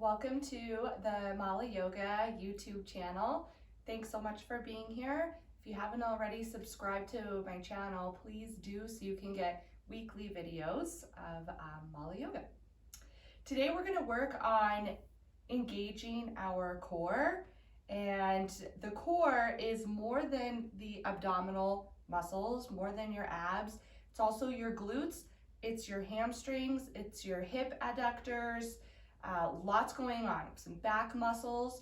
Welcome to the MaLa Yoga YouTube channel. Thanks so much for being here. If you haven't already subscribed to my channel, please do so you can get weekly videos of MaLa Yoga. Today we're going to work on engaging our core, and the core is more than the abdominal muscles, more than your abs. It's also your glutes, it's your hamstrings, it's your hip adductors. Lots going on, some back muscles.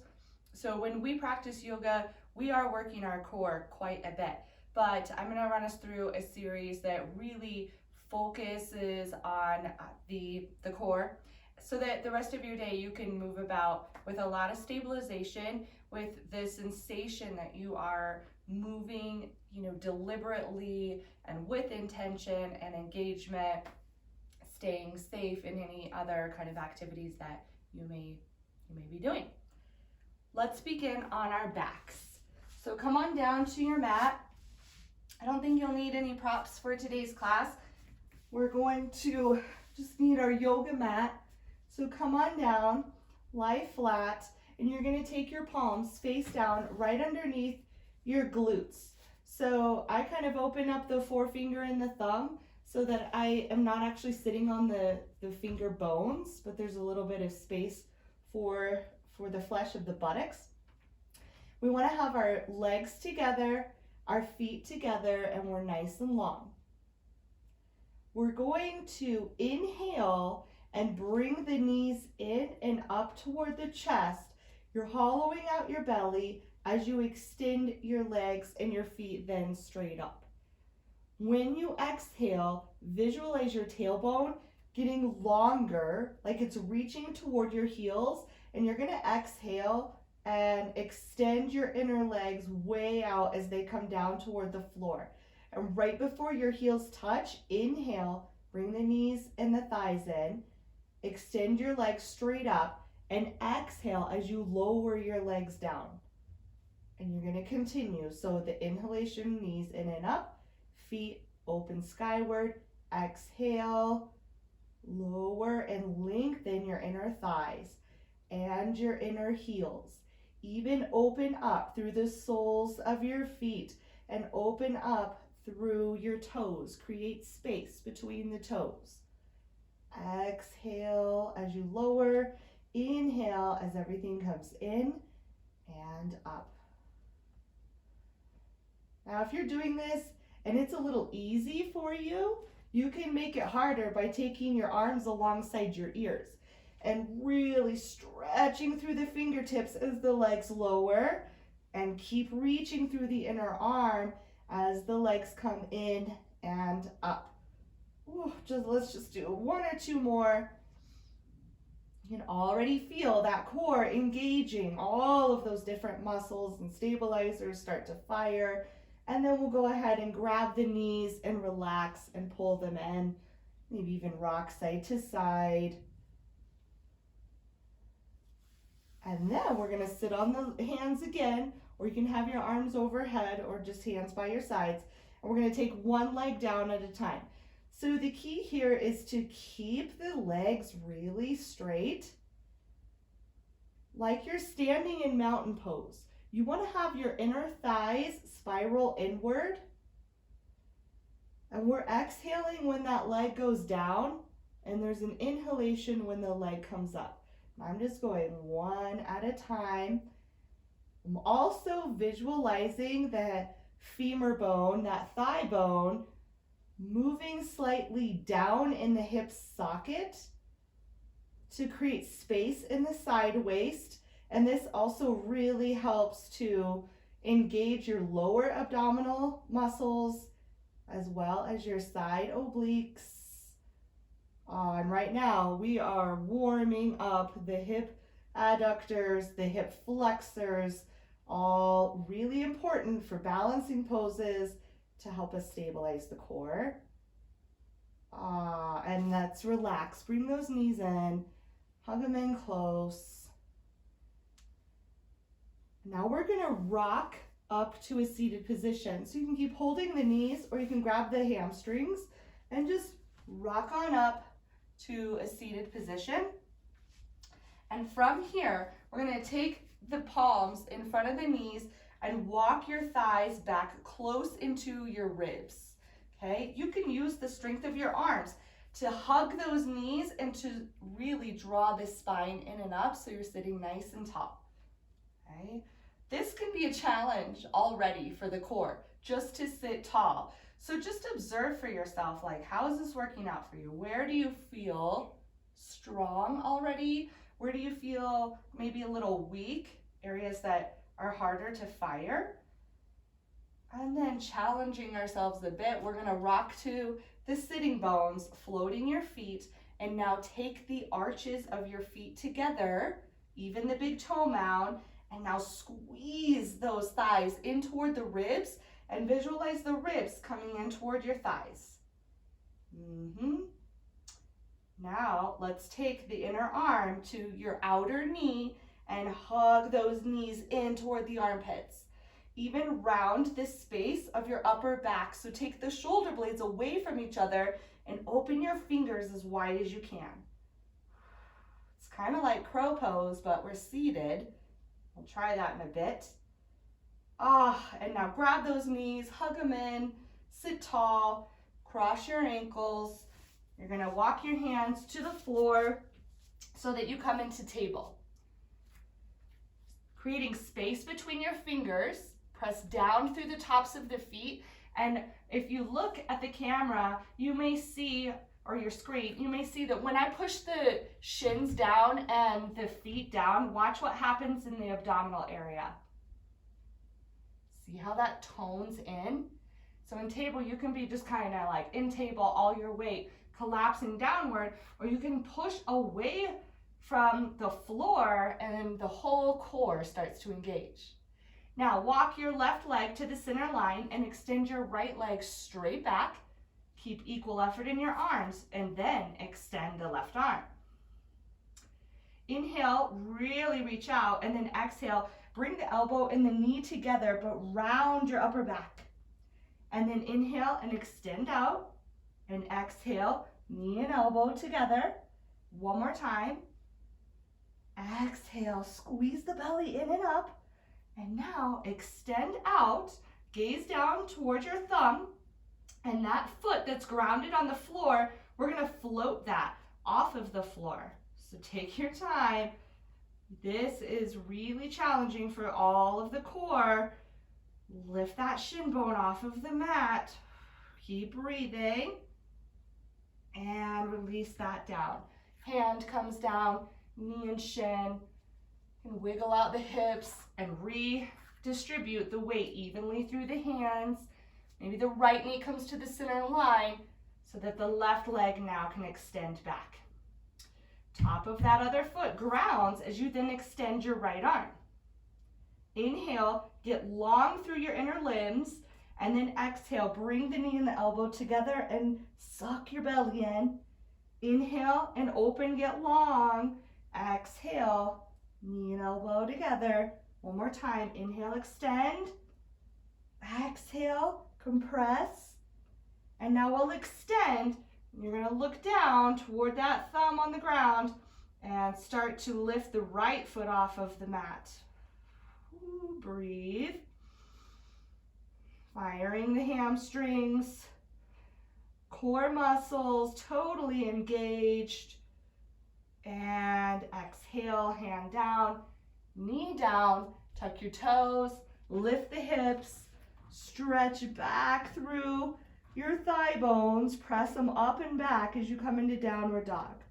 So when we practice yoga, we are working our core quite a bit, but I'm going to run us through a series that really focuses on the core, so that the rest of your day you can move about with a lot of stabilization, with the sensation that you are moving, deliberately and with intention and engagement, staying safe in any other kind of activities that you may be doing. Let's begin on our backs. So come on down to your mat. I don't think you'll need any props for today's class. We're going to just need our yoga mat. So come on down, lie flat, and you're going to take your palms face down right underneath your glutes. So I kind of open up the forefinger and the thumb so that I am not actually sitting on the finger bones, but there's a little bit of space for the flesh of the buttocks. We want to have our legs together, our feet together, and we're nice and long. We're going to inhale and bring the knees in and up toward the chest. You're hollowing out your belly as you extend your legs and your feet then straight up. When you exhale, visualize your tailbone getting longer, like it's reaching toward your heels, and you're going to exhale and extend your inner legs way out as they come down toward the floor. And right before your heels touch, inhale, bring the knees and the thighs in, extend your legs straight up, and exhale as you lower your legs down. And you're going to continue. So the inhalation, knees in and up, feet open skyward, exhale, lower and lengthen your inner thighs and your inner heels. Even open up through the soles of your feet and open up through your toes. Create space between the toes. Exhale as you lower, inhale as everything comes in and up. Now if you're doing this and it's a little easy for you, you can make it harder by taking your arms alongside your ears and really stretching through the fingertips as the legs lower, and keep reaching through the inner arm as the legs come in and up. Let's just do one or two more. You can already feel that core engaging, all of those different muscles and stabilizers start to fire. And then we'll go ahead and grab the knees and relax and pull them in. Maybe even rock side to side. And then we're going to sit on the hands again, or you can have your arms overhead or just hands by your sides. And we're going to take one leg down at a time. So the key here is to keep the legs really straight, like you're standing in mountain pose. You want to have your inner thighs spiral inward. And we're exhaling when that leg goes down, and there's an inhalation when the leg comes up. I'm just going one at a time. I'm also visualizing that femur bone, that thigh bone, moving slightly down in the hip socket to create space in the side waist. And this also really helps to engage your lower abdominal muscles as well as your side obliques. And right now we are warming up the hip adductors, the hip flexors, all really important for balancing poses to help us stabilize the core. And let's relax. Bring those knees in, hug them in close. Now we're going to rock up to a seated position. So you can keep holding the knees, or you can grab the hamstrings and just rock on up to a seated position. And from here, we're gonna take the palms in front of the knees and walk your thighs back close into your ribs, okay? You can use the strength of your arms to hug those knees and to really draw the spine in and up so you're sitting nice and tall, okay? This can be a challenge already for the core, just to sit tall. So just observe for yourself, like, how is this working out for you? Where do you feel strong already? Where do you feel maybe a little weak, areas that are harder to fire? And then challenging ourselves a bit, we're gonna rock to the sitting bones, floating your feet, and now take the arches of your feet together, even the big toe mound, and now squeeze those thighs in toward the ribs and visualize the ribs coming in toward your thighs. Now let's take the inner arm to your outer knee and hug those knees in toward the armpits. Even round this space of your upper back. So take the shoulder blades away from each other and open your fingers as wide as you can. It's kind of like crow pose, but we're seated. We'll try that in a bit. And now grab those knees, hug them in, sit tall, cross your ankles. You're gonna walk your hands to the floor so that you come into table. Creating space between your fingers, press down through the tops of the feet. And if you look at the camera, you may see, or your screen, you may see that when I push the shins down and the feet down, watch what happens in the abdominal area. See how that tones in? So in table, you can be just kind of like in table, all your weight collapsing downward, or you can push away from the floor and the whole core starts to engage. Now walk your left leg to the center line and extend your right leg straight back. Keep equal effort in your arms and then extend the left arm. Inhale, really reach out, and then exhale, bring the elbow and the knee together, but round your upper back. And then inhale and extend out, and exhale, knee and elbow together. One more time. Exhale, squeeze the belly in and up. And now extend out, gaze down towards your thumb, and that foot that's grounded on the floor, we're gonna float that off of the floor. So take your time. This is really challenging for all of the core. Lift that shin bone off of the mat. Keep breathing. And release that down. Hand comes down, knee and shin. And wiggle out the hips and redistribute the weight evenly through the hands. Maybe the right knee comes to the center line so that the left leg now can extend back. Top of that other foot grounds as you then extend your right arm. Inhale, get long through your inner limbs, and then exhale, bring the knee and the elbow together and suck your belly in. Inhale and open, get long. Exhale, knee and elbow together. One more time, inhale, extend. Exhale, compress. And now we'll extend. You're gonna look down toward that thumb on the ground and start to lift the right foot off of the mat. Ooh, breathe. Firing the hamstrings. Core muscles totally engaged. And exhale, hand down, knee down, tuck your toes, lift the hips, stretch back through your thigh bones, press them up and back as you come into downward dog.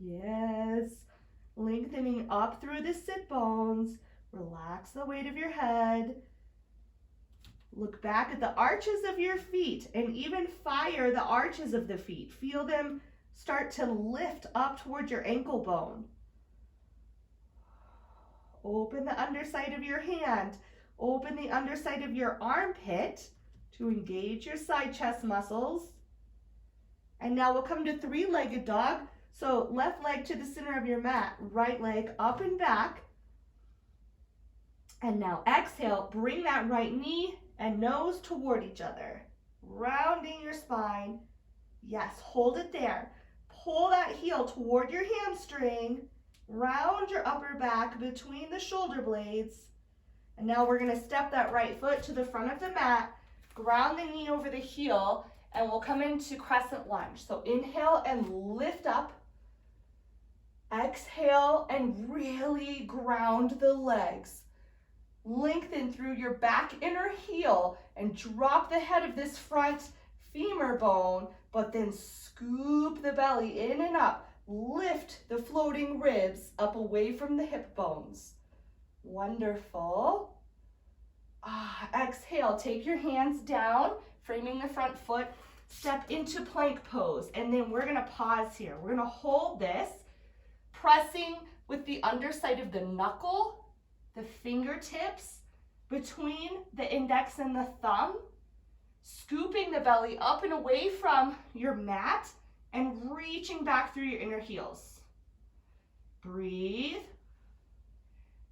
Yes, lengthening up through the sit bones, relax the weight of your head. Look back at the arches of your feet and even fire the arches of the feet. Feel them start to lift up towards your ankle bone. Open the underside of your hand. Open the underside of your armpit to engage your side chest muscles. And now we'll come to three-legged dog. So left leg to the center of your mat, right leg up and back. And now exhale, bring that right knee and nose toward each other, rounding your spine. Yes, hold it there. pull that heel toward your hamstring, round your upper back between the shoulder blades. And now we're gonna step that right foot to the front of the mat, ground the knee over the heel, and we'll come into crescent lunge. So inhale and lift up. Exhale and really ground the legs. Lengthen through your back inner heel and drop the head of this front femur bone, but then scoop the belly in and up. Lift the floating ribs up away from the hip bones. Wonderful. Exhale, take your hands down, framing the front foot, step into plank pose, and then we're gonna pause here. We're gonna hold this, pressing with the underside of the knuckle, the fingertips between the index and the thumb, scooping the belly up and away from your mat and reaching back through your inner heels. Breathe.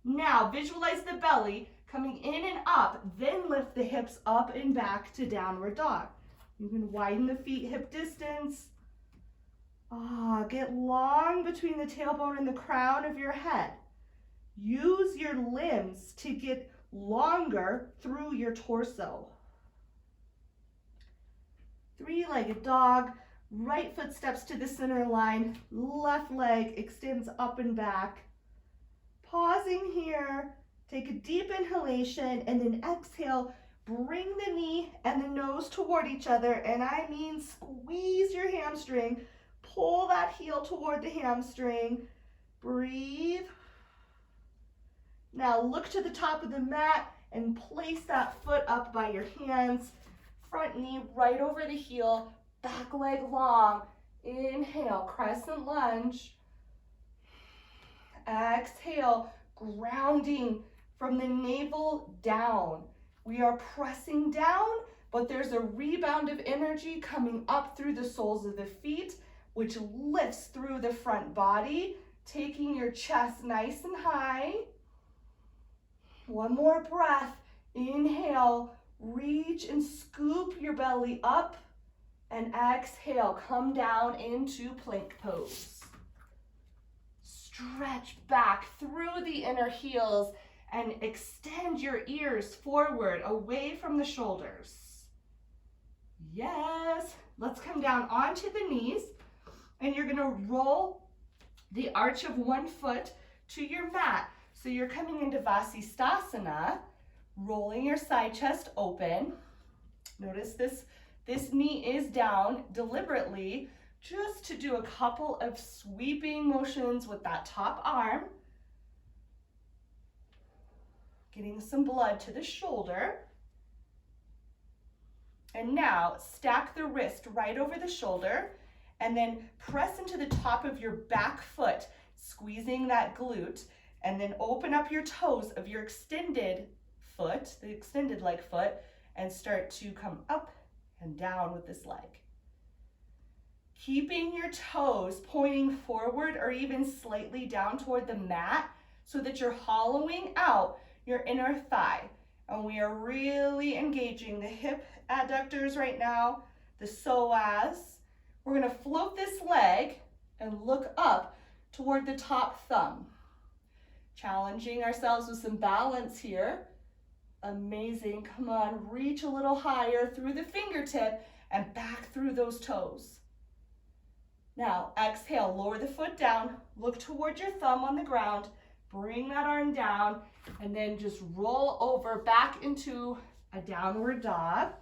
Now visualize the belly coming in and up, then lift the hips up and back to downward dog. You can widen the feet hip distance. Get long between the tailbone and the crown of your head. Use your limbs to get longer through your torso. Three-legged dog, right foot steps to the center line, left leg extends up and back. Pausing here, take a deep inhalation and then exhale, bring the knee and the nose toward each other, and I mean squeeze your hamstring, pull that heel toward the hamstring, breathe. Now look to the top of the mat and place that foot up by your hands, front knee right over the heel, back leg long. Inhale, crescent lunge. Exhale, grounding from the navel down. We are pressing down, but there's a rebound of energy coming up through the soles of the feet, which lifts through the front body, taking your chest nice and high. One more breath. Inhale, reach and scoop your belly up, and exhale, come down into plank pose. Stretch back through the inner heels and extend your ears forward away from the shoulders. Yes. Let's come down onto the knees, and you're gonna roll the arch of one foot to your mat. So you're coming into Vasisthasana, rolling your side chest open. Notice this knee is down deliberately, just to do a couple of sweeping motions with that top arm. Getting some blood to the shoulder. And now stack the wrist right over the shoulder and then press into the top of your back foot, squeezing that glute, and then open up your toes of your extended foot, the extended leg foot, and start to come up and down with this leg. Keeping your toes pointing forward or even slightly down toward the mat so that you're hollowing out your inner thigh. And we are really engaging the hip adductors right now, the psoas. We're gonna float this leg and look up toward the top thumb. Challenging ourselves with some balance here. Amazing, come on, reach a little higher through the fingertip and back through those toes. Now, exhale, lower the foot down, look toward your thumb on the ground, bring that arm down, and then just roll over back into a downward dog.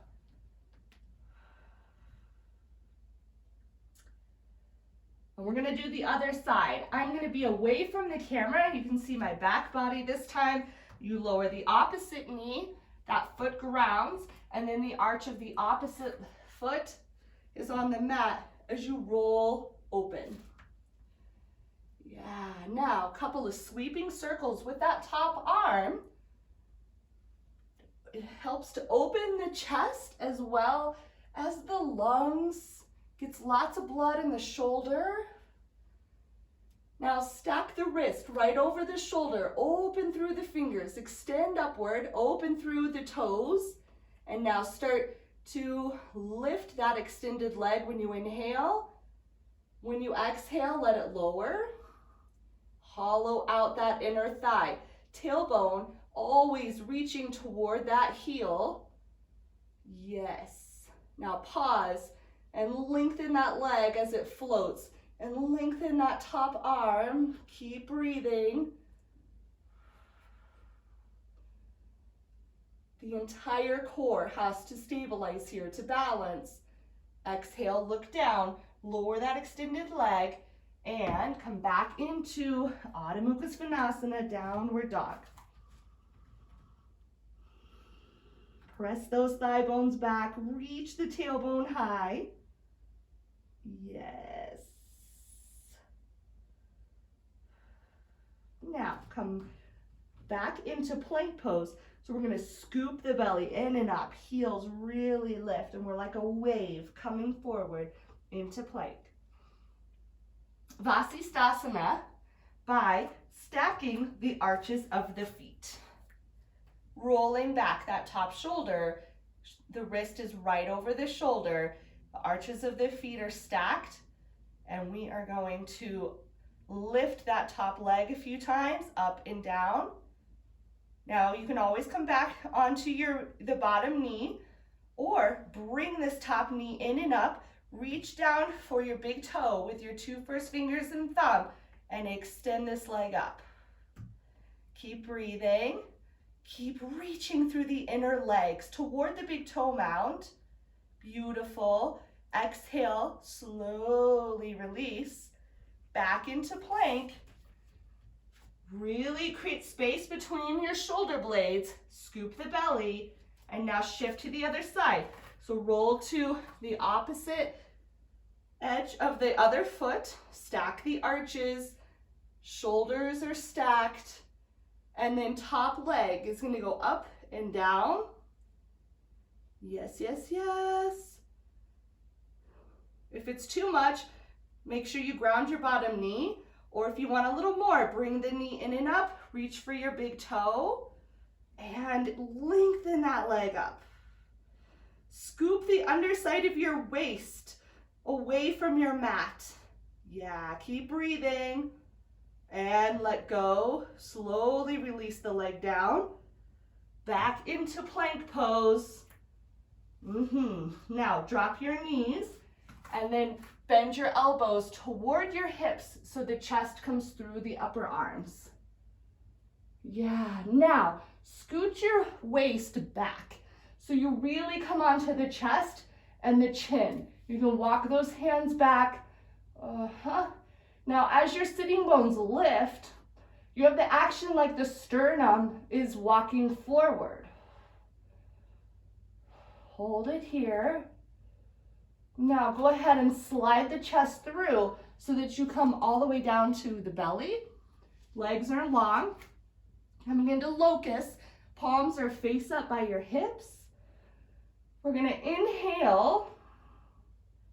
And we're gonna do the other side. I'm gonna be away from the camera. You can see my back body this time. You lower the opposite knee, that foot grounds, and then the arch of the opposite foot is on the mat as you roll open. Yeah, now a couple of sweeping circles with that top arm. It helps to open the chest as well as the lungs. Gets lots of blood in the shoulder. Now stack the wrist right over the shoulder, open through the fingers, extend upward, open through the toes, and now start to lift that extended leg when you inhale, When you exhale, let it lower. Hollow out that inner thigh. Tailbone always reaching toward that heel. Yes. Now pause and lengthen that leg as it floats. And lengthen that top arm. Keep breathing. The entire core has to stabilize here to balance. Exhale, look down, lower that extended leg, and come back into Adho Mukha Svanasana, downward dog. Press those thigh bones back, reach the tailbone high. Yes. Now, come back into plank pose. So we're gonna scoop the belly in and up, heels really lift, and we're like a wave coming forward into plank. Vasisthasana by stacking the arches of the feet. Rolling back that top shoulder, the wrist is right over the shoulder, the arches of the feet are stacked, and we are going to lift that top leg a few times, up and down. Now you can always come back onto the bottom knee, or bring this top knee in and up, reach down for your big toe with your 2 first fingers and thumb, and extend this leg up. Keep breathing, keep reaching through the inner legs toward the big toe mound. Beautiful. Exhale, slowly release, back into plank. Really create space between your shoulder blades, scoop the belly, and now shift to the other side. So roll to the opposite edge of the other foot, stack the arches, shoulders are stacked, and then top leg is gonna go up and down. Yes, yes, yes. If it's too much, make sure you ground your bottom knee. Or if you want a little more, bring the knee in and up, reach for your big toe, and lengthen that leg up. Scoop the underside of your waist away from your mat. Yeah, keep breathing. And let go. Slowly release the leg down. Back into plank pose. Now drop your knees and then bend your elbows toward your hips so the chest comes through the upper arms. Yeah, now scoot your waist back so you really come onto the chest and the chin. You can walk those hands back. Now as your sitting bones lift, you have the action like the sternum is walking forward. Hold it here. Now go ahead and slide the chest through so that you come all the way down to the belly. Legs are long. Coming into locust, palms are face up by your hips. We're gonna inhale,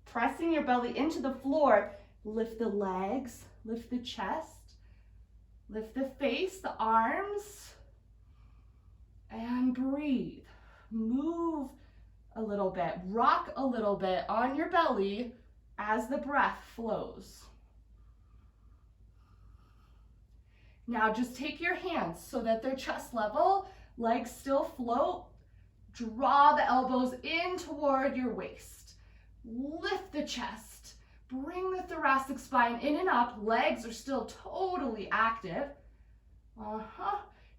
pressing your belly into the floor. Lift the legs, lift the chest, lift the face, the arms, and breathe. Move a little bit, rock a little bit on your belly as the breath flows. Now just take your hands so that they're chest level, legs still float. Draw the elbows in toward your waist. Lift the chest. Bring the thoracic spine in and up. Legs are still totally active.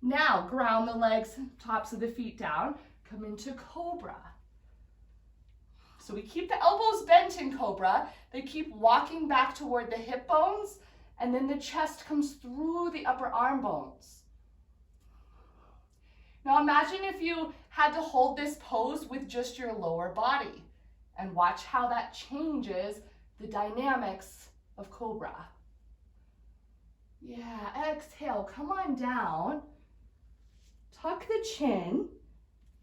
Now ground the legs, tops of the feet down. Come into cobra. So we keep the elbows bent in cobra. They keep walking back toward the hip bones, and then the chest comes through the upper arm bones. Now imagine if you had to hold this pose with just your lower body, and watch how that changes the dynamics of cobra. Yeah, exhale, come on down. Tuck the chin,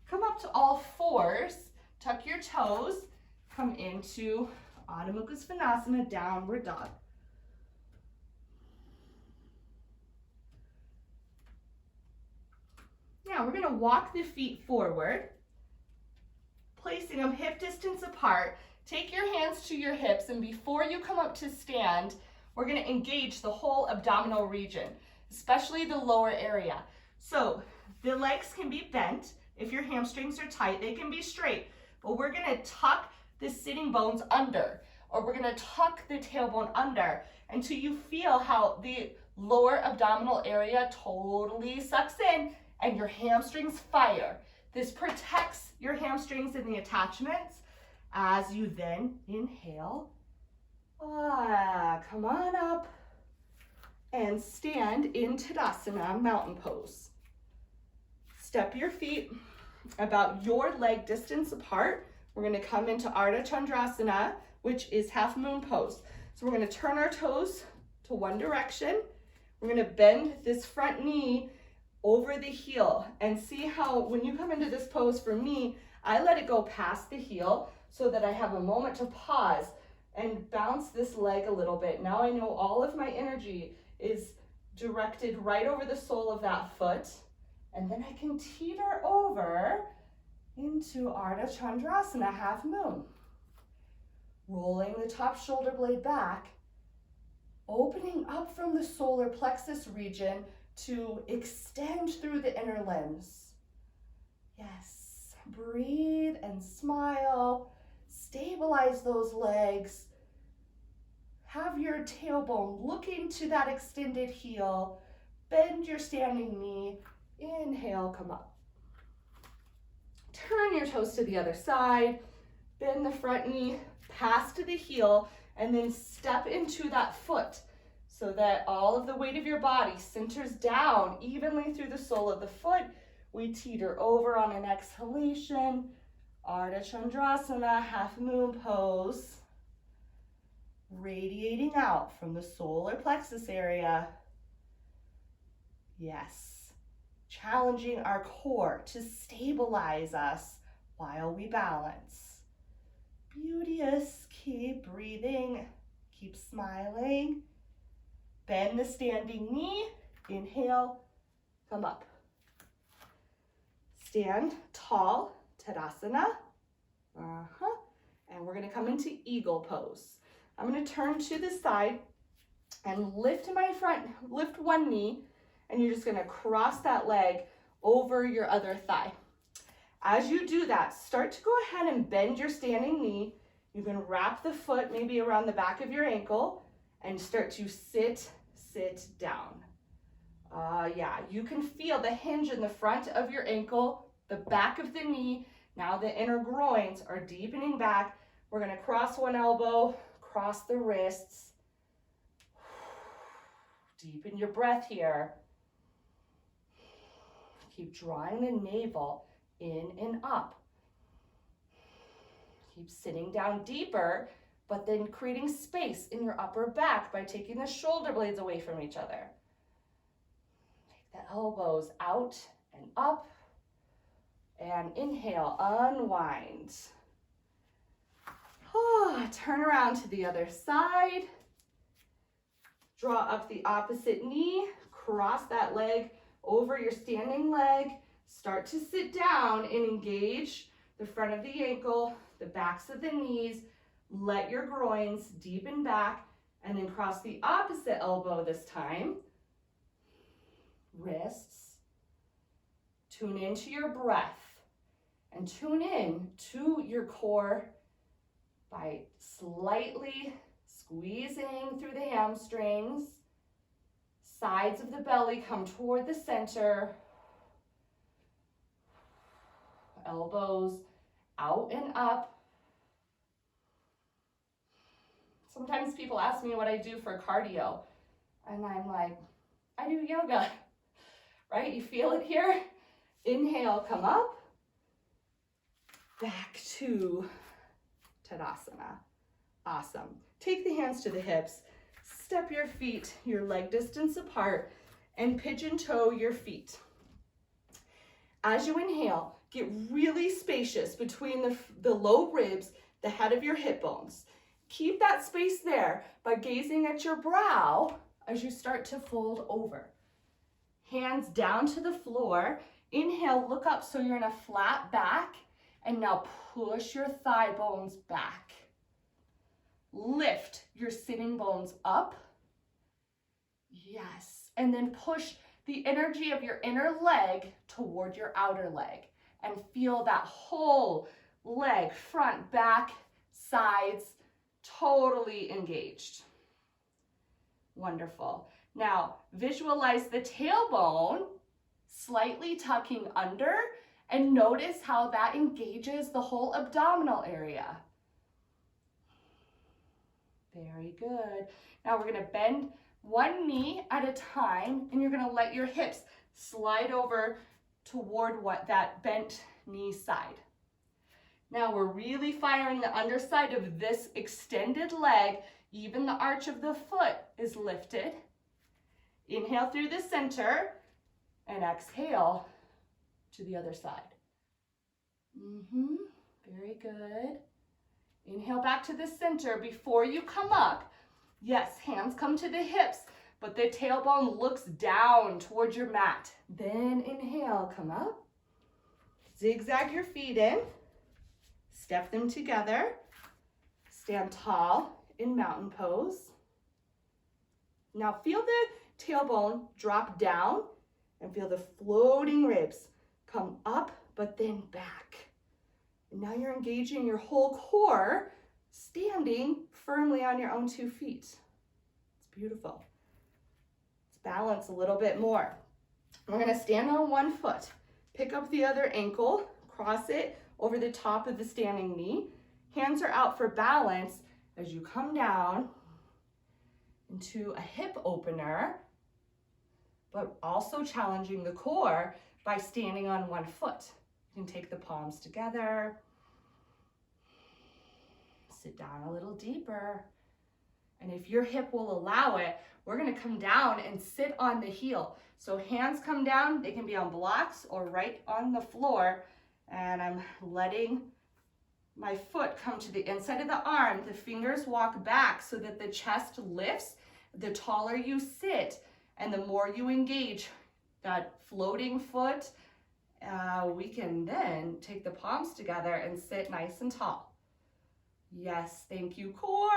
come up to all fours, tuck your toes, come into Adho Mukha Svanasana, downward dog. Now we're gonna walk the feet forward, placing them hip distance apart. Take your hands to your hips, and before you come up to stand, we're gonna engage the whole abdominal region, especially the lower area. So the legs can be bent. If your hamstrings are tight, they can be straight, but we're gonna tuck the sitting bones under, or we're gonna tuck the tailbone under until you feel how the lower abdominal area totally sucks in and your hamstrings fire. This protects your hamstrings and the attachments as you then inhale. Come on up and stand in Tadasana, mountain pose. Step your feet about your leg distance apart. We're gonna come into Ardha Chandrasana, which is half moon pose. So we're gonna turn our toes to one direction. We're gonna bend this front knee over the heel, and see how when you come into this pose, for me, I let it go past the heel so that I have a moment to pause and bounce this leg a little bit. Now I know all of my energy is directed right over the sole of that foot, and then I can teeter over into Ardha Chandrasana, half moon. Rolling the top shoulder blade back, opening up from the solar plexus region to extend through the inner limbs. Yes, breathe and smile. Stabilize those legs. Have your tailbone looking to that extended heel. Bend your standing knee. Inhale, come up. Turn your toes to the other side. Bend the front knee past the heel, and then step into that foot so that all of the weight of your body centers down evenly through the sole of the foot. We teeter over on an exhalation. Ardha Chandrasana, half moon pose. Radiating out from the solar plexus area. Yes. Challenging our core to stabilize us while we balance. Beauteous. Keep breathing. Keep smiling. Bend the standing knee. Inhale. Come up. Stand tall. Tadasana. And we're going to come into eagle pose. I'm going to turn to the side and lift one knee, and you're just going to cross that leg over your other thigh. As you do that, start to go ahead and bend your standing knee. You can wrap the foot maybe around the back of your ankle and start to sit down. Yeah, you can feel the hinge in the front of your ankle, the back of the knee. Now the inner groins are deepening back. We're gonna cross one elbow, cross the wrists. Deepen your breath here. Keep drawing the navel in and up. Keep sitting down deeper, but then creating space in your upper back by taking the shoulder blades away from each other. Take the elbows out and up. And inhale, unwind. Turn around to the other side. Draw up the opposite knee. Cross that leg over your standing leg. Start to sit down and engage the front of the ankle, the backs of the knees. Let your groins deepen back, and then cross the opposite elbow this time. Wrists. Tune into your breath and tune in to your core by slightly squeezing through the hamstrings. Sides of the belly come toward the center. Elbows out and up. Sometimes people ask me what I do for cardio, and I'm like, I do yoga, right? You feel it here? Inhale, come up. Back to Tadasana. Awesome. Take the hands to the hips. Step your feet your leg distance apart and pigeon toe your feet. As you inhale, get really spacious between the low ribs, the head of your hip bones. Keep that space there by gazing at your brow as you start to fold over. Hands down to the floor. Inhale, look up so you're in a flat back, and now push your thigh bones back. lift your sitting bones up. Yes, and then push the energy of your inner leg toward your outer leg and feel that whole leg, front, back, sides, totally engaged. Wonderful. Now, visualize the tailbone slightly tucking under and notice how that engages the whole abdominal area. Very good. Now we're going to bend one knee at a time, and you're going to let your hips slide over toward that bent knee side. Now we're really firing the underside of this extended leg. Even the arch of the foot is lifted. Inhale through the center and exhale to the other side. Very good. Inhale back to the center. Before you come up, yes, hands come to the hips, but the tailbone looks down towards your mat. Then inhale, come up. Zigzag your feet in. Step them together. Stand tall in mountain pose. Now feel the tailbone drop down and feel the floating ribs come up, but then back. And now you're engaging your whole core, standing firmly on your own 2 feet. It's beautiful. Let's balance a little bit more. We're gonna stand on one foot, pick up the other ankle, cross it over the top of the standing knee. Hands are out for balance as you come down into a hip opener, but also challenging the core by standing on one foot. You can take the palms together, sit down a little deeper, and if your hip will allow it, we're gonna come down and sit on the heel. So hands come down, they can be on blocks or right on the floor, and I'm letting my foot come to the inside of the arm. The fingers walk back so that the chest lifts. The taller you sit and the more you engage that floating foot, we can then take the palms together and sit nice and tall. Yes, thank you, core.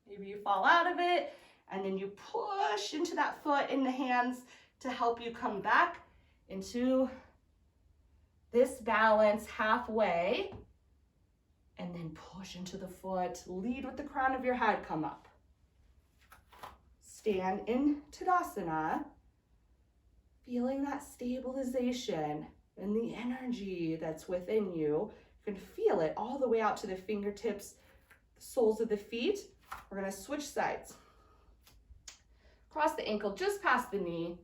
Maybe you fall out of it, and then you push into that foot in the hands to help you come back into this balance halfway, and then push into the foot. Lead with the crown of your head, come up. Stand in Tadasana, feeling that stabilization and the energy that's within you. You can feel it all the way out to the fingertips, the soles of the feet. We're gonna switch sides. Cross the ankle just past the knee,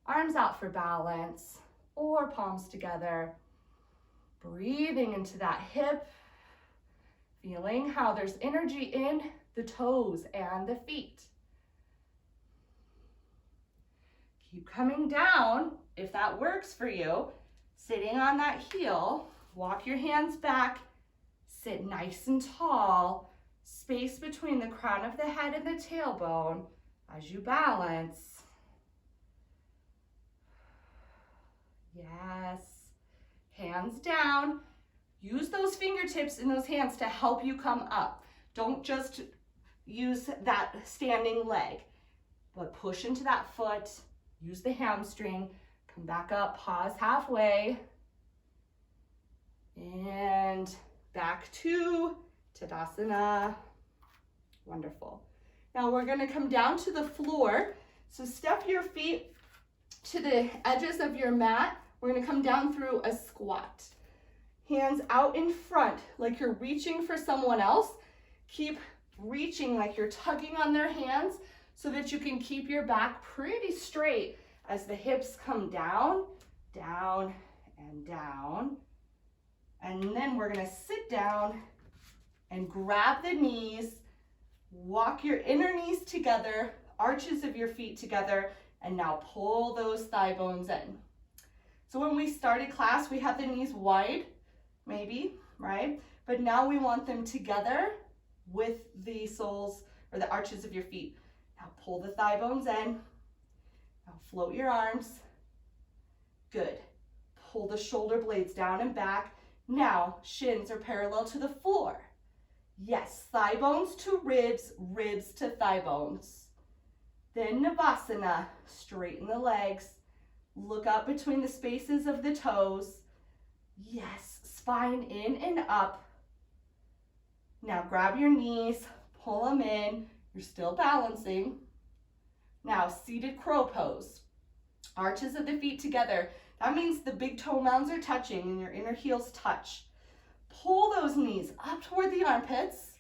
arms out for balance, or palms together. Breathing into that hip, feeling how there's energy in the toes and the feet. Keep coming down if that works for you. Sitting on that heel, walk your hands back, sit nice and tall, space between the crown of the head and the tailbone as you balance. Yes. Hands down. Use those fingertips and those hands to help you come up. Don't just use that standing leg, but push into that foot. Use the hamstring, come back up, pause halfway, and back to Tadasana. Wonderful. Now we're gonna come down to the floor. So step your feet to the edges of your mat. We're gonna come down through a squat. Hands out in front, like you're reaching for someone else. Keep reaching like you're tugging on their hands, so that you can keep your back pretty straight as the hips come down, down, and down. And then we're gonna sit down and grab the knees, walk your inner knees together, arches of your feet together, and now pull those thigh bones in. So when we started class, we had the knees wide, maybe, right? But now we want them together with the soles or the arches of your feet. Now pull the thigh bones in. Now float your arms. Good. Pull the shoulder blades down and back. Now shins are parallel to the floor. Yes, thigh bones to ribs, ribs to thigh bones. Then Navasana, straighten the legs. Look up between the spaces of the toes. Yes, spine in and up. Now grab your knees, pull them in. You're still balancing. Now seated crow pose. Arches of the feet together. That means the big toe mounds are touching and your inner heels touch. Pull those knees up toward the armpits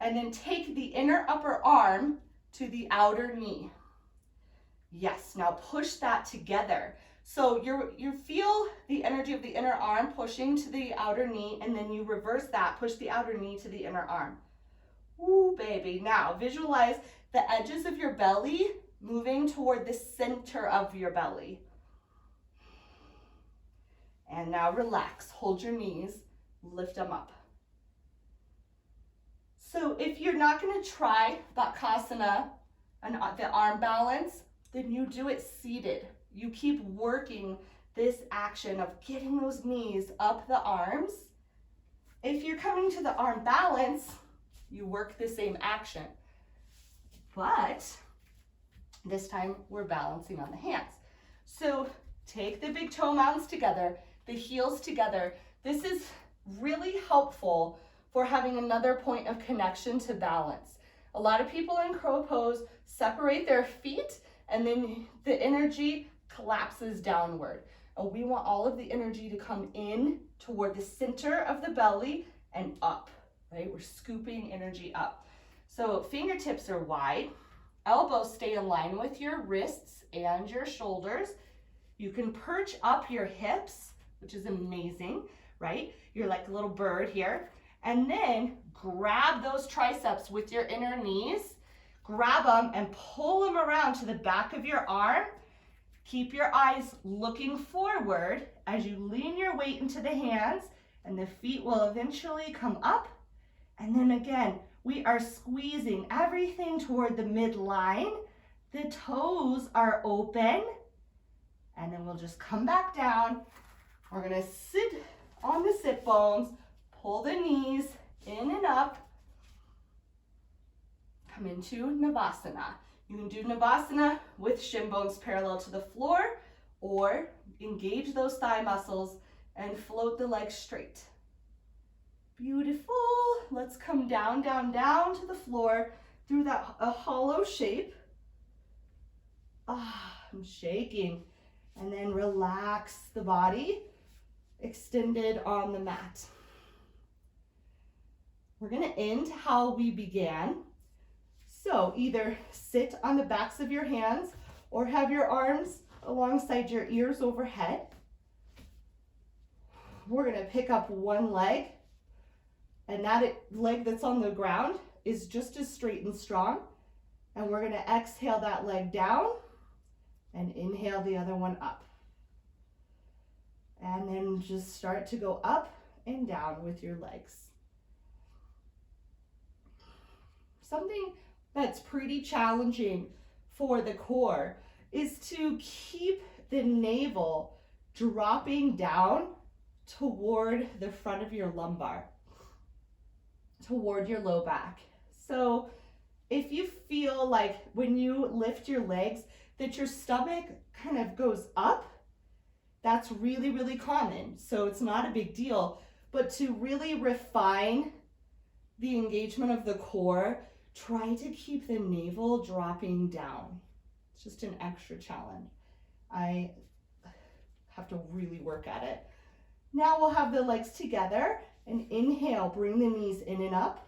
and then take the inner upper arm to the outer knee. Yes, now push that together. So you feel the energy of the inner arm pushing to the outer knee, and then you reverse that, push the outer knee to the inner arm. Ooh, baby. Now visualize the edges of your belly moving toward the center of your belly. And now relax, hold your knees, lift them up. So if you're not gonna try Bakasana and the arm balance, then you do it seated. You keep working this action of getting those knees up the arms. If you're coming to the arm balance, you work the same action. But this time we're balancing on the hands. So take the big toe mounds together, the heels together. This is really helpful for having another point of connection to balance. A lot of people in crow pose separate their feet and then the energy collapses downward. And we want all of the energy to come in toward the center of the belly and up, right? We're scooping energy up. So fingertips are wide, elbows stay in line with your wrists and your shoulders. You can perch up your hips, which is amazing, right? You're like a little bird here. And then grab those triceps with your inner knees, grab them and pull them around to the back of your arm. Keep your eyes looking forward as you lean your weight into the hands, and the feet will eventually come up. And then again, we are squeezing everything toward the midline. The toes are open. And then we'll just come back down. We're gonna sit on the sit bones, pull the knees in and up. Come into Navasana. You can do Navasana with shin bones parallel to the floor, or engage those thigh muscles and float the legs straight. Beautiful. Let's come down, down, down to the floor through a hollow shape. I'm shaking. And then relax the body, extended on the mat. We're gonna end how we began. So either sit on the backs of your hands or have your arms alongside your ears overhead. We're gonna pick up one leg, and that leg that's on the ground is just as straight and strong. And we're gonna exhale that leg down and inhale the other one up. And then just start to go up and down with your legs. Something that's pretty challenging for the core is to keep the navel dropping down toward the front of your lumbar, toward your low back. So if you feel like when you lift your legs that your stomach kind of goes up, that's really, really common. So it's not a big deal, but to really refine the engagement of the core, try to keep the navel dropping down. It's just an extra challenge. I have to really work at it. Now we'll have the legs together and inhale, bring the knees in and up.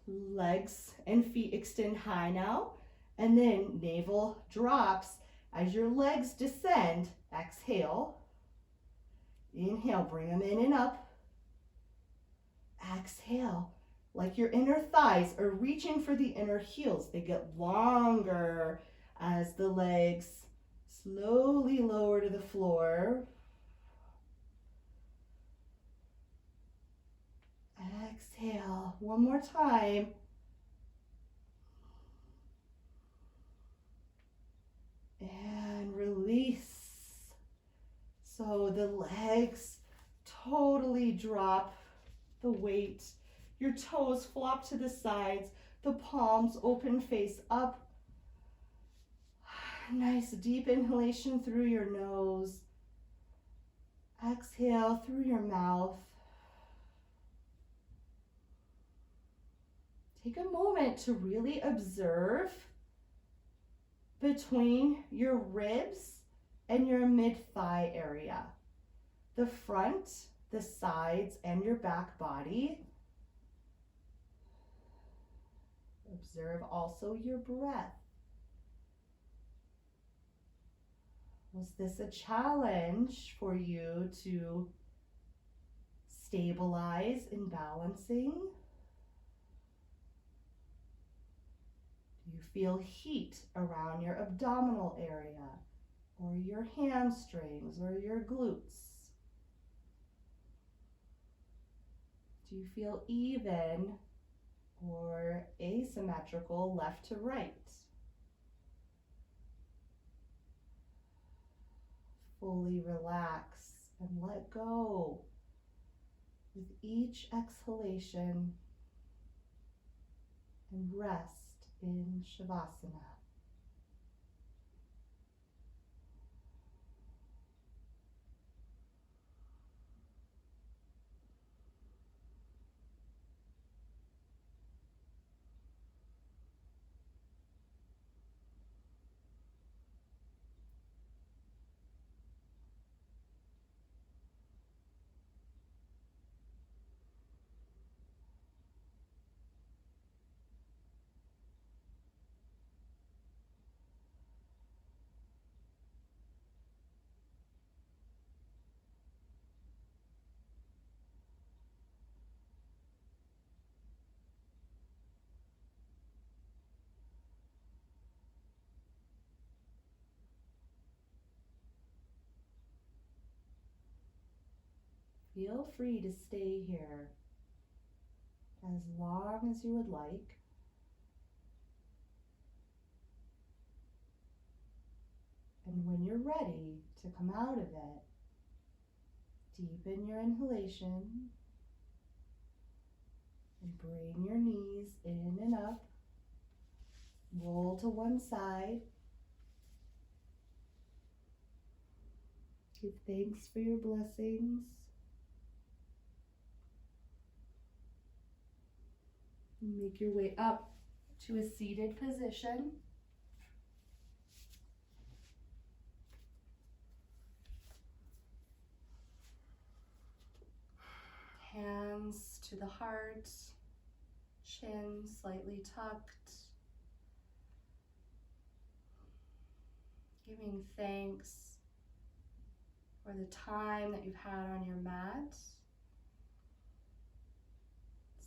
Legs and feet extend high now. And then navel drops as your legs descend. Exhale. Inhale, bring them in and up. Exhale. Like your inner thighs are reaching for the inner heels. They get longer as the legs slowly lower to the floor. Exhale. One more time. And release. So the legs totally drop the weight Your toes flop to the sides, the palms open face up. Nice deep inhalation through your nose. Exhale through your mouth. Take a moment to really observe between your ribs and your mid-thigh area. The front, the sides, and your back body. Observe also your breath. Was this a challenge for you to stabilize in balancing? Do you feel heat around your abdominal area or your hamstrings or your glutes? Do you feel even or asymmetrical left to right? Fully relax and let go with each exhalation and rest in Shavasana. Feel free to stay here as long as you would like. And when you're ready to come out of it, deepen your inhalation and bring your knees in and up. Roll to one side. Give thanks for your blessings. Make your way up to a seated position. Hands to the heart, chin slightly tucked. Giving thanks for the time that you've had on your mat.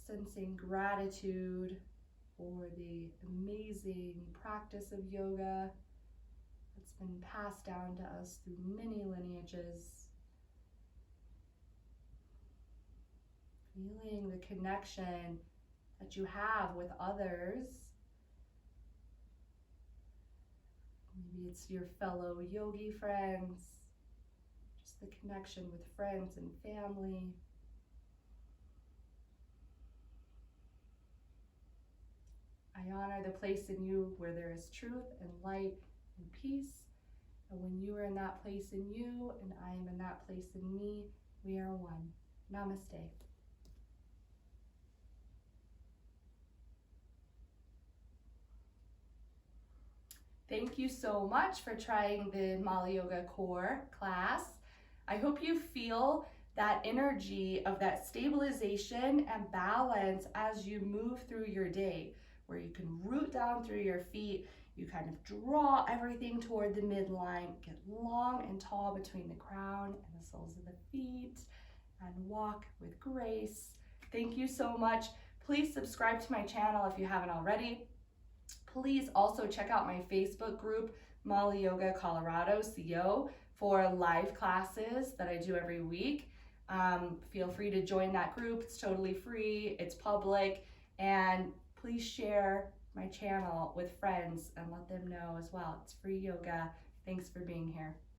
Sensing gratitude for the amazing practice of yoga that's been passed down to us through many lineages. Feeling the connection that you have with others. Maybe it's your fellow yogi friends, just the connection with friends and family. I honor the place in you where there is truth and light and peace. And when you are in that place in you and I am in that place in me, we are one. Namaste. Thank you so much for trying the MaLa Yoga Core class. I hope you feel that energy of that stabilization and balance as you move through your day, where you can root down through your feet, you kind of draw everything toward the midline, get long and tall between the crown and the soles of the feet, and walk with grace. Thank you so much. Please subscribe to my channel if you haven't already. Please also check out my Facebook group, MaLa Yoga Colorado, CO, for live classes that I do every week. Feel free to join that group. It's totally free, it's public, and please share my channel with friends and let them know as well. It's free yoga. Thanks for being here.